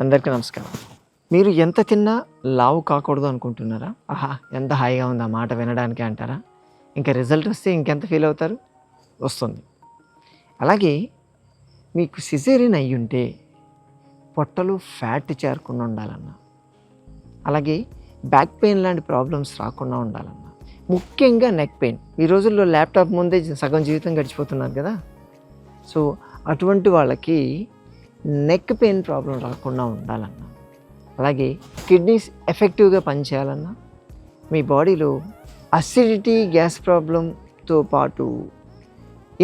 అందరికీ నమస్కారం. మీరు ఎంత తిన్నా లావు కాకూడదు అనుకుంటున్నారా? ఆహా! ఎంత హాయిగా ఉంది ఆ మాట వినడానికి అంటారా? ఇంకా రిజల్ట్ వస్తే ఇంకెంత ఫీల్ అవుతారు? వస్తుంది. అలాగే మీకు సిజేరియన్ అయ్యుంటే పొట్టలో ఫ్యాట్ చేరకుండా ఉండాలన్నా, అలాగే బ్యాక్ పెయిన్ లాంటి ప్రాబ్లమ్స్ రాకుండా ఉండాలన్నా, ముఖ్యంగా నెక్ పెయిన్. ఈ రోజుల్లో ల్యాప్టాప్ ముందే సగం జీవితం గడిచిపోతున్నారు కదా! సో అటువంటి వాళ్ళకి నెక్ పెయిన్ ప్రాబ్లం రాకుండా ఉండాలన్నా, అలాగే కిడ్నీస్ ఎఫెక్టివ్గా పనిచేయాలన్నా, మీ బాడీలో అసిడిటీ గ్యాస్ ప్రాబ్లంతో పాటు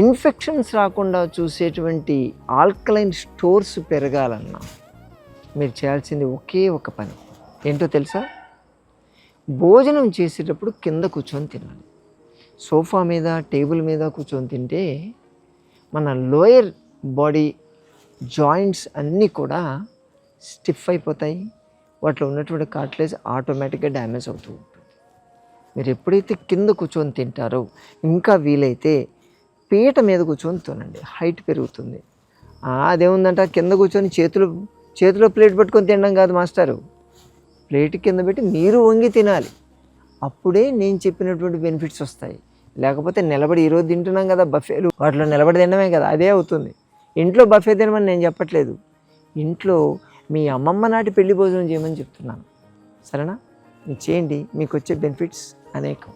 ఇన్ఫెక్షన్స్ రాకుండా చూసేటువంటి ఆల్కలైన్ స్టోర్స్ పెరగాలన్నా మీరు చేయాల్సింది ఒకే ఒక పని. ఏంటో తెలుసా? భోజనం చేసేటప్పుడు కింద కూర్చొని తినాలి. సోఫా మీద టేబుల్ మీద కూర్చొని తింటే మన లోయర్ బాడీ జాయింట్స్ అన్నీ కూడా స్టిఫ్ అయిపోతాయి. వాటిలో ఉన్నటువంటి కార్టిలేజ్ ఆటోమేటిక్గా డ్యామేజ్ అవుతూ ఉంటుంది. మీరు ఎప్పుడైతే కింద కూర్చొని తింటారో, ఇంకా వీలైతే పీట మీద కూర్చొని తినండి, హైట్ పెరుగుతుంది. అదేముందంట, కింద కూర్చొని చేతిలో ప్లేట్ పట్టుకొని తినడం కాదు మాస్టారు, ప్లేట్ కింద పెట్టి మీరు వంగి తినాలి. అప్పుడే నేను చెప్పినటువంటి బెనిఫిట్స్ వస్తాయి. లేకపోతే నిలబడి ఈరోజు తింటున్నాం కదా బఫేలు, వాటిలో నిలబడి తినడమే కదా, అదే అవుతుంది. ఇంట్లో బఫే తినమని నేను చెప్పట్లేదు, ఇంట్లో మీ అమ్మమ్మ నాటి పెళ్లి భోజనం చేయమని చెప్తున్నాను. సరేనా? మీరు చేయండి, మీకు వచ్చే బెనిఫిట్స్ అనేకం.